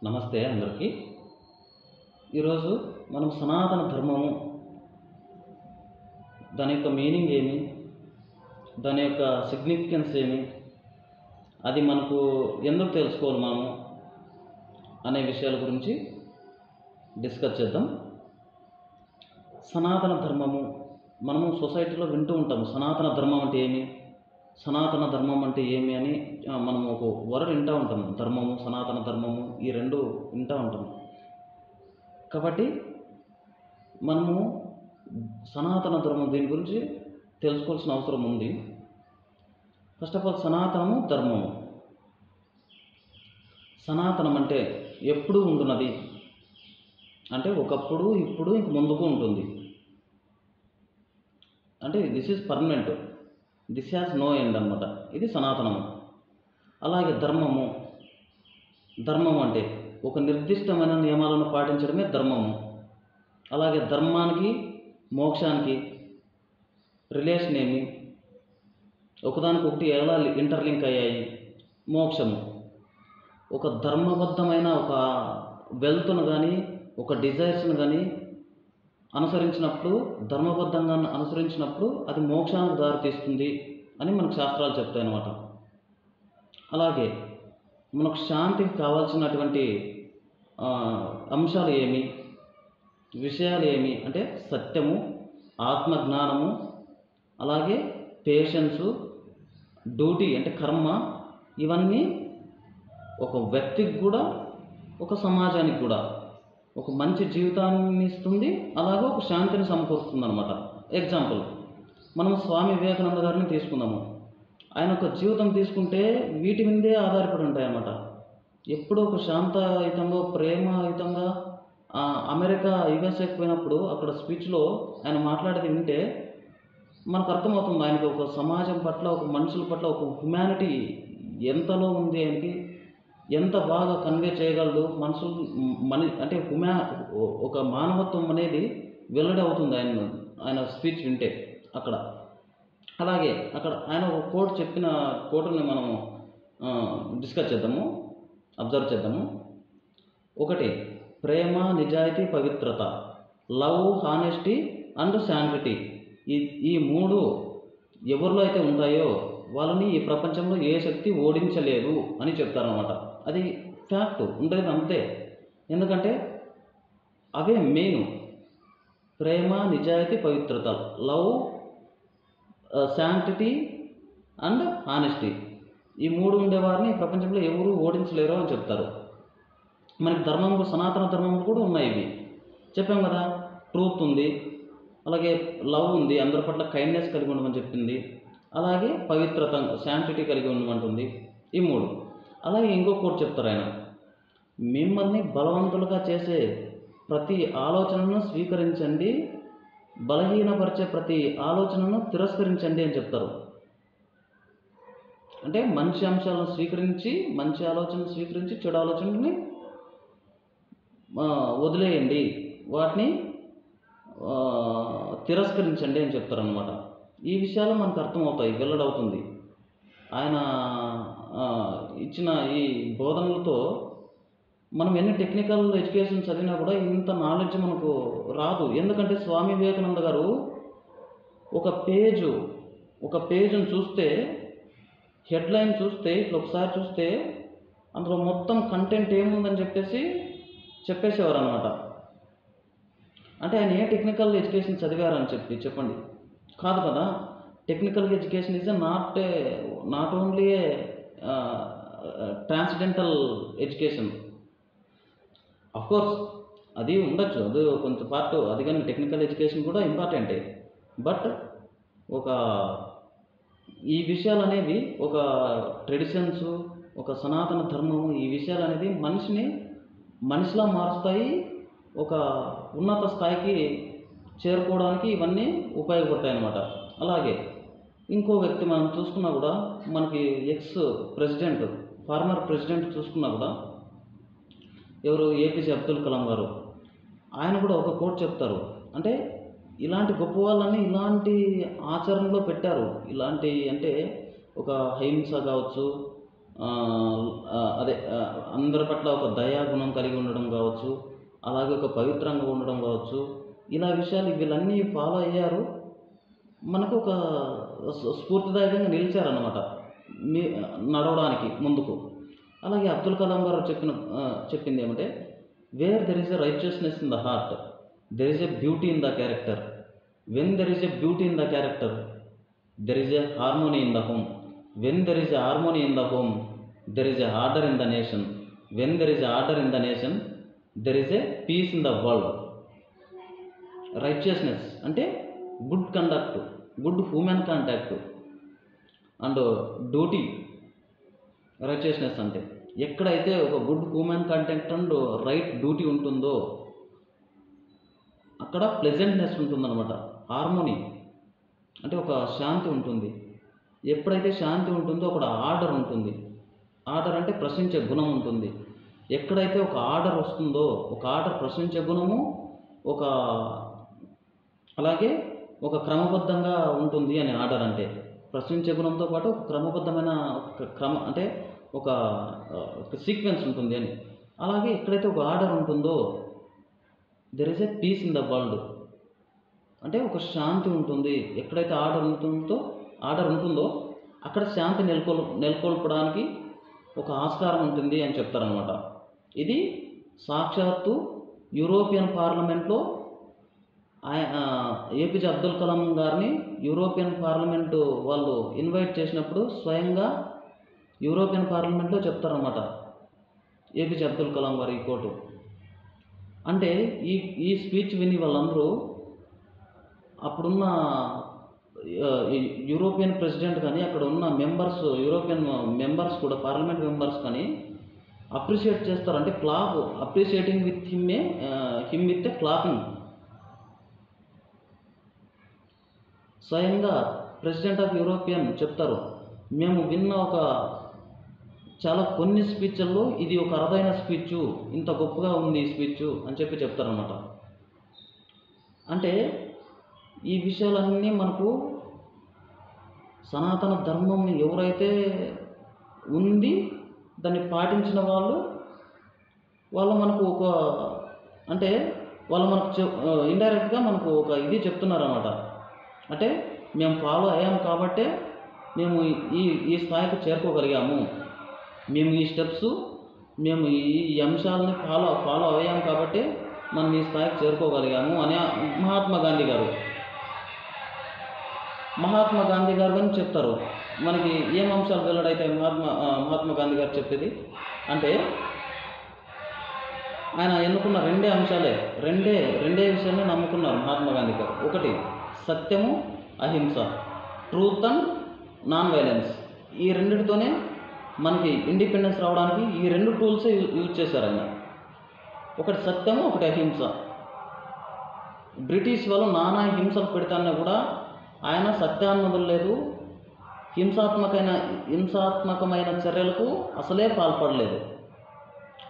నమస్తే అందరికీ. ఈరోజు మనం సనాతన ధర్మము దాని యొక్క మీనింగ్ ఏమి, దాని యొక్క సిగ్నిఫికెన్స్ ఏమి, అది మనకు ఎందుకు తెలుసుకోవాలి మనము అనే విషయాల గురించి డిస్కస్ చేద్దాం. సనాతన ధర్మము మనము సొసైటీలో వింటూ ఉంటాము. సనాతన ధర్మం అంటే ఏమి, సనాతన ధర్మం అంటే ఏమి అని మనము ఒక వర్డ్ వింటూ ఉంటాము. ధర్మము, సనాతన ధర్మము, ఈ రెండు వింటూ ఉంటాము. కాబట్టి మనము సనాతన ధర్మం దీని గురించి తెలుసుకోవాల్సిన అవసరం ఉంది. ఫస్ట్ ఆఫ్ ఆల్ సనాతనము, ధర్మము. సనాతనం అంటే ఎప్పుడు ఉంటున్నది, అంటే ఒకప్పుడు, ఇప్పుడు, ఇంక ముందుకు ఉంటుంది. అంటే this is permanent, this has no end అనమాట. ఇది సనాతనము. అలాగే ధర్మము. ధర్మం అంటే ఒక నిర్దిష్టమైన నియమాలను పాటించడమే ధర్మము. అలాగే ధర్మానికి మోక్షానికి రిలేషన్ ఏమి, ఒకదానికొకటి ఎలా ఇంటర్లింక్ అయ్యాయి. మోక్షము ఒక ధర్మబద్ధమైన ఒక వెల్త్ను కానీ, ఒక డిజైర్స్ను కానీ అనుసరించినప్పుడు, ధర్మబద్ధంగా అనుసరించినప్పుడు అది మోక్షానికి దారితీస్తుంది అని మనకు శాస్త్రాలు చెప్తాయి అన్నమాట. అలాగే మనకు శాంతికి కావాల్సినటువంటి అంశాలు ఏమి, విషయాలు ఏమి అంటే సత్యము, ఆత్మజ్ఞానము, అలాగే పేషెన్సు, డ్యూటీ అంటే కర్మ. ఇవన్నీ ఒక వ్యక్తికి కూడా, ఒక సమాజానికి కూడా ఒక మంచి జీవితాన్ని ఇస్తుంది, అలాగే ఒక శాంతిని సమకూరుస్తుంది అనమాట. ఎగ్జాంపుల్, మనం స్వామి వివేకానంద గారిని తీసుకుందాము. ఆయన ఒక జీవితం తీసుకుంటే వీటి మీదే ఆధారపడి ఉంటాయి అన్నమాట. ఎప్పుడూ ఒక శాంతయుతంగా, ప్రేమయుతంగా అమెరికా యుఎస్ఏకి పోయినప్పుడు అక్కడ స్పీచ్లో ఆయన మాట్లాడేది వింటే మనకు అర్థమవుతుంది ఆయనకి ఒక సమాజం పట్ల, ఒక మనుషుల పట్ల ఒక హ్యుమానిటీ ఎంతలో ఉంది, ఆయనకి ఎంత బాగా కన్వే చేయగలడు. అంటే ఒక మానవత్వం అనేది వెల్లడి అవుతుంది ఆయన స్పీచ్ వింటే అక్కడ. అలాగే అక్కడ ఆయన ఒక కోట్ చెప్పిన కోట్ని మనం డిస్కస్ చేద్దాము, అబ్జర్వ్ చేద్దాము. ఒకటి, ప్రేమ, నిజాయితీ, పవిత్రత, లవ్, హానెస్టీ అండ్ శాంటిటీ. ఈ మూడు ఎవరిలో అయితే ఉంటాయో వాళ్ళని ఈ ప్రపంచంలో ఏ శక్తి ఓడించలేదు అని చెప్తారనమాట. అది ఫ్యాక్ట్, ఉండేది అంతే. ఎందుకంటే అవే మెయిన్. ప్రేమ, నిజాయితీ, పవిత్రత, లవ్, శాంటిటీ అండ్ హానెస్టీ. ఈ మూడు ఉండేవారిని ఈ ప్రపంచంలో ఎవరు ఓడించలేరు అని చెప్తారు. మనకి ధర్మంలో, సనాతన ధర్మంలో కూడా ఉన్నాయి ఇవి. చెప్పాం కదా, ట్రూత్ ఉంది, అలాగే లవ్ ఉంది, అందరి పట్ల కైండ్నెస్ కలిగి ఉండమని చెప్పింది, అలాగే పవిత్రత, శాంటిటీ కలిగి ఉండమంటుంది. ఈ మూడు. అలాగే ఇంకొకటి చెప్తారు ఆయన, మిమ్మల్ని బలవంతులుగా చేసే ప్రతి ఆలోచనను స్వీకరించండి, బలహీనపరిచే ప్రతి ఆలోచనను తిరస్కరించండి అని చెప్తారు. అంటే మంచి అంశాలను స్వీకరించి, మంచి ఆలోచనను స్వీకరించి, చెడు ఆలోచనని వదిలేయండి, వాటిని తిరస్కరించండి అని చెప్తారనమాట. ఈ విషయాలు మనకు అర్థమవుతాయి, వెల్లడవుతుంది. ఆయన ఇచ్చిన ఈ బోధనలతో మనం ఎన్ని టెక్నికల్ ఎడ్యుకేషన్ చదివినా కూడా ఇంత నాలెడ్జ్ మనకు రాదు. ఎందుకంటే స్వామి వివేకానంద గారు ఒక పేజ్ను చూస్తే, హెడ్లైన్ చూస్తే, ఇట్లా ఒకసారి చూస్తే అందులో మొత్తం కంటెంట్ ఏముందని చెప్పేసేవారు అనమాట. అంటే ఆయన ఏ టెక్నికల్ ఎడ్యుకేషన్ చదివారని చెప్పండి. కాదు కదా. Technical education is not only transcendental education. Of course అది ఉండొచ్చు, అది కొంత పార్ట్, అది కానీ టెక్నికల్ ఎడ్యుకేషన్ కూడా ఇంపార్టెంటే. బట్ ఈ విషయాలు అనేవి, ఒక ట్రెడిషన్స్, ఒక సనాతన ధర్మము, ఈ విషయాలు అనేది మనిషిలా మారుస్తాయి, ఒక ఉన్నత స్థాయికి చేరుకోవడానికి ఇవన్నీ ఉపయోగపడతాయి అన్నమాట. అలాగే ఇంకో వ్యక్తి మనం చూసుకున్నా కూడా, మనకి ఎక్స్ ప్రెసిడెంట్, ఫార్మర్ ప్రెసిడెంట్ చూసుకున్నా కూడా, ఎవరు, ఏపీజే అబ్దుల్ కలాం గారు, ఆయన కూడా ఒక కోట్ చెప్తారు. అంటే ఇలాంటి గొప్ప వాళ్ళని ఇలాంటి ఆచరణలో పెట్టారు. ఇలాంటి అంటే ఒక అహింస కావచ్చు, అందరి పట్ల ఒక దయా గుణం కలిగి ఉండడం కావచ్చు, అలాగే ఒక పవిత్రంగా ఉండడం కావచ్చు, ఇలా విషయాలు వీళ్ళన్నీ ఫాలో అయ్యారు. మనకు ఒక స్ఫూర్తిదాయకంగా నిలిచారన్నమాట మీ నడవడానికి ముందుకు. అలాగే అబ్దుల్ కలాం గారు చెప్పింది ఏమంటే, where there is a righteousness in the heart, there is a beauty in the character. When there is a beauty in the character, there is a harmony in the home. When there is a harmony in the home, there is a order in the nation. When there is a order in the nation, there is a peace in the world. Righteousness అంటే good conduct, good human contact and duty. Righteousness అంటే ఎక్కడైతే ఒక good human contact and right duty ఉంటుందో అక్కడ pleasantness ఉంటుందన్నమాట. Harmony అంటే ఒక శాంతి ఉంటుంది. ఎప్పుడైతే శాంతి ఉంటుందో అక్కడ ఆర్డర్ ఉంటుంది. ఆర్డర్ అంటే ప్రశ్నించే గుణం ఉంటుంది. ఎక్కడైతే ఒక ఆర్డర్ వస్తుందో, ఒక ఆర్డర్ ప్రశ్నించే గుణము, అలాగే ఒక క్రమబద్ధంగా ఉంటుంది అని ఆర్డర్ అంటే. ప్రశ్నించే గుణంతో పాటు ఒక క్రమబద్ధమైన అంటే ఒక సీక్వెన్స్ ఉంటుంది అని. అలాగే ఎక్కడైతే ఒక ఆర్డర్ ఉంటుందో there is a peace in the world అంటే ఒక శాంతి ఉంటుంది. ఎక్కడైతే ఆర్డర్ ఉంటుందో అక్కడ శాంతి నెలకొల్పడానికి ఒక ఆస్కారం ఉంటుంది అని చెప్తారనమాట. ఇది సాక్షాత్తు యూరోపియన్ పార్లమెంట్లో ఏపీజే అబ్దుల్ కలాం గారిని యూరోపియన్ పార్లమెంటు వాళ్ళు ఇన్వైట్ చేసినప్పుడు స్వయంగా యూరోపియన్ పార్లమెంట్లో చెప్తారనమాట ఏపీజే అబ్దుల్ కలాం గారు ఈ కోటు. అంటే ఈ స్పీచ్ విని వాళ్ళందరూ అప్పుడున్న యూరోపియన్ ప్రెసిడెంట్ కానీ అక్కడ ఉన్న యూరోపియన్ మెంబర్స్ కూడా, పార్లమెంట్ మెంబర్స్ కానీ అప్రిషియేట్ చేస్తారు. అంటే appreciating with him with a clapping. స్వయంగా ప్రెసిడెంట్ ఆఫ్ యూరోపియన్ చెప్తారు, మేము విన్న చాలా కొన్ని స్పీచ్ల్లో ఇది ఒక అరుదైన స్పీచ్, ఇంత గొప్పగా ఉంది ఈ స్పీచ్ అని చెప్తారన్నమాట. అంటే ఈ విషయాలన్నీ మనకు సనాతన ధర్మం ఎవరైతే ఉంది దాన్ని పాటించిన వాళ్ళు మనకు వాళ్ళు మనకు ఇండైరెక్ట్గా మనకు ఇది చెప్తున్నారన్నమాట. అంటే మేము ఫాలో అయ్యాము కాబట్టే మేము ఈ స్థాయికి చేరుకోగలిగాము, మేము ఈ స్టెప్స్, మేము ఈ అంశాలని ఫాలో అయ్యాము కాబట్టి మనం ఈ స్థాయికి చేరుకోగలిగాము అని మహాత్మా గాంధీ గారు కానీ చెప్తారు. మనకి ఏం అంశాలు వెల్లడైతే మహాత్మా గాంధీ గారు చెప్పేది అంటే, ఆయన ఎన్నుకున్న రెండే విషయాన్ని నమ్ముకున్నారు మహాత్మా గాంధీ గారు. ఒకటి సత్యము, అహింస, ట్రూత్ అండ్ నాన్ వైలెన్స్. ఈ రెండిటితోనే మనకి ఇండిపెండెన్స్ రావడానికి ఈ రెండు టూల్సే యూజ్ చేశారు ఆయన. ఒకటి సత్యము, ఒకటి అహింస. బ్రిటిష్ వాళ్ళు నానా హింసలు పెడతాన్నా కూడా ఆయన సత్యాన్ని వదలలేదు, హింసాత్మకమైన చర్యలకు అసలే పాల్పడలేదు.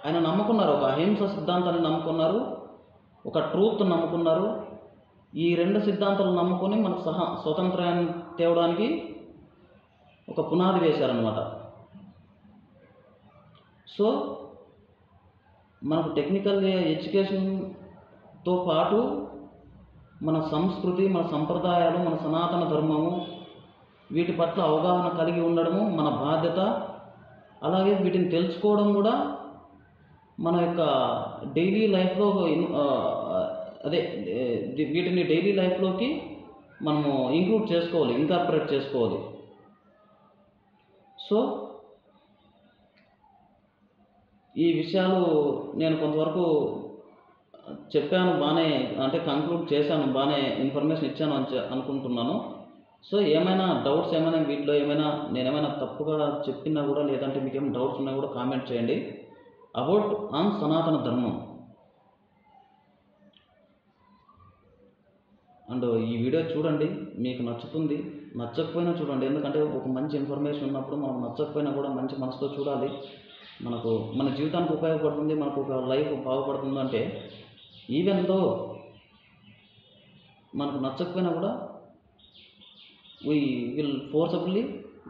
ఆయన నమ్ముకున్నారు, ఒక అహింస సిద్ధాంతాన్ని నమ్ముకున్నారు, ఒక ట్రూత్ నమ్ముకున్నారు. ఈ రెండు సిద్ధాంతాలు నమ్ముకొని మనకు స్వతంత్రాన్ని తేవడానికి ఒక పునాది వేశారనమాట. సో మనకు టెక్నికల్ ఎడ్యుకేషన్తో పాటు మన సంస్కృతి, మన సంప్రదాయాలు, మన సనాతన ధర్మము వీటి పట్ల అవగాహన కలిగి ఉండడము మన బాధ్యత. అలాగే వీటిని తెలుసుకోవడం కూడా మన యొక్క డైలీ లైఫ్లో వీటిని డైలీ లైఫ్లోకి మనము ఇంకార్పొరేట్ చేసుకోవాలి. సో ఈ విషయాలు నేను కొంతవరకు చెప్పాను, బాగానే అంటే కంక్లూడ్ చేశాను, బాగానే ఇన్ఫర్మేషన్ ఇచ్చాను అని అనుకుంటున్నాను. సో ఏమైనా డౌట్స్ వీటిలో నేనేమైనా తప్పుగా చెప్పినా కూడా, లేదంటే మీకు ఏమైనా డౌట్స్ ఉన్నా కూడా కామెంట్ చేయండి అబౌట్ ఆన్ సనాతన ధర్మం. అండ్ ఈ వీడియో చూడండి, మీకు నచ్చుతుంది, నచ్చకపోయినా చూడండి. ఎందుకంటే ఒక మంచి ఇన్ఫర్మేషన్ ఉన్నప్పుడు మనం నచ్చకపోయినా కూడా మంచి మనసుతో చూడాలి. మన జీవితానికి ఉపయోగపడుతుంది, మనకు ఒక లైఫ్ బాగుపడుతుంది. అంటే ఈవెన్ దో మనకు నచ్చకపోయినా కూడా we will forcibly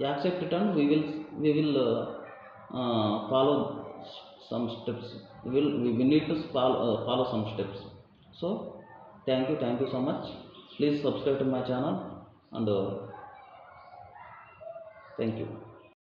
accept it and we will follow some steps. We need to follow some steps. So thank you so much. Please subscribe to my channel, and thank you.